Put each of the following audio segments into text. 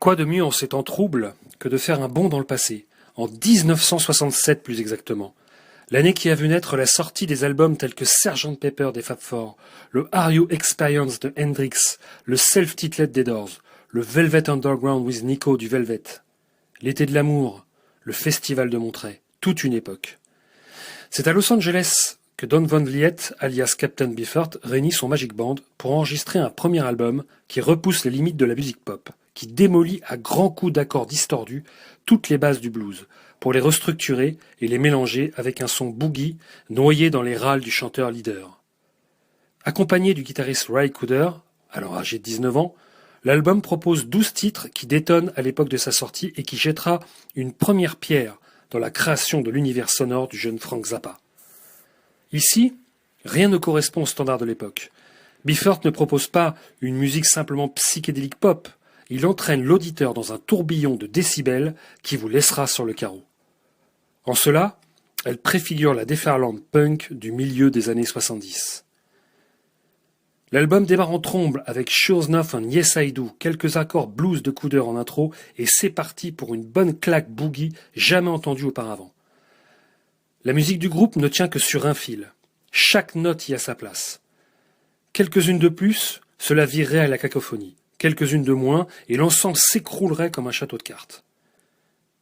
Quoi de mieux en ces temps troubles que de faire un bond dans le passé, en 1967 plus exactement, l'année qui a vu naître la sortie des albums tels que Sgt Pepper des Fab Four, le Are You Experience de Hendrix, le Self-Titled des Doors, le Velvet Underground with Nico du Velvet, l'été de l'amour, le festival de Monterey, toute une époque. C'est à Los Angeles que Don Van Vliet, alias Captain Beefheart, réunit son Magic Band pour enregistrer un premier album qui repousse les limites de la musique pop, qui démolit à grands coups d'accords distordus toutes les bases du blues, pour les restructurer et les mélanger avec un son boogie noyé dans les râles du chanteur leader. Accompagné du guitariste Ry Cooder, alors âgé de 19 ans, l'album propose 12 titres qui détonnent à l'époque de sa sortie et qui jettera une première pierre dans la création de l'univers sonore du jeune Frank Zappa. Ici, rien ne correspond aux standards de l'époque. Beefheart ne propose pas une musique simplement psychédélique pop, il entraîne l'auditeur dans un tourbillon de décibels qui vous laissera sur le carreau. En cela, elle préfigure la déferlante punk du milieu des années 70. L'album démarre en trombe avec Sure Enough and Yes I Do, quelques accords blues de Cooder en intro, et c'est parti pour une bonne claque boogie jamais entendue auparavant. La musique du groupe ne tient que sur un fil. Chaque note y a sa place. Quelques-unes de plus, cela virerait à la cacophonie. Quelques-unes de moins, et l'ensemble s'écroulerait comme un château de cartes.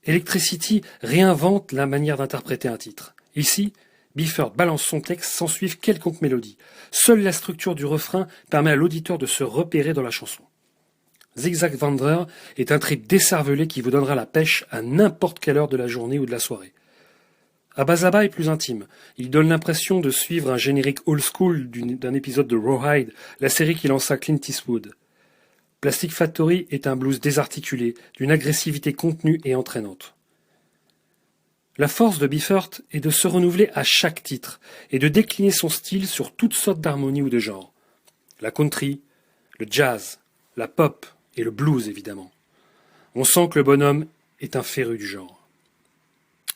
Electricity réinvente la manière d'interpréter un titre. Ici, Beefheart balance son texte sans suivre quelconque mélodie. Seule la structure du refrain permet à l'auditeur de se repérer dans la chanson. Zigzag Vandrer est un trip décervelé qui vous donnera la pêche à n'importe quelle heure de la journée ou de la soirée. Abba Zaba est plus intime. Il donne l'impression de suivre un générique old school d'un épisode de Rawhide, la série qui lança Clint Eastwood. Plastic Factory est un blues désarticulé, d'une agressivité contenue et entraînante. La force de Beefheart est de se renouveler à chaque titre et de décliner son style sur toutes sortes d'harmonies ou de genres. La country, le jazz, la pop et le blues évidemment. On sent que le bonhomme est un féru du genre.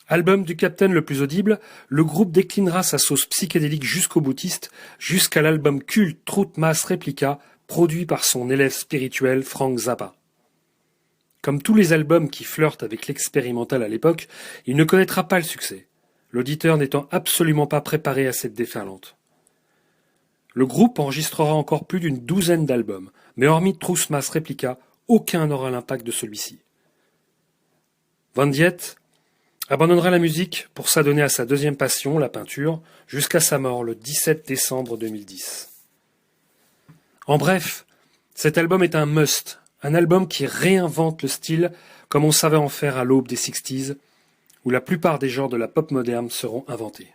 Album du Captain le plus audible, le groupe déclinera sa sauce psychédélique jusqu'au boutiste, jusqu'à l'album culte Truth Mass Replica, produit par son élève spirituel Frank Zappa. Comme tous les albums qui flirtent avec l'expérimental à l'époque, il ne connaîtra pas le succès, l'auditeur n'étant absolument pas préparé à cette déferlante. Le groupe enregistrera encore plus d'une douzaine d'albums, mais hormis Truth Mass Replica, aucun n'aura l'impact de celui-ci. Van Vliet abandonnera la musique pour s'adonner à sa deuxième passion, la peinture, jusqu'à sa mort le 17 décembre 2010. En bref, cet album est un must, un album qui réinvente le style comme on savait en faire à l'aube des 60s, où la plupart des genres de la pop moderne seront inventés.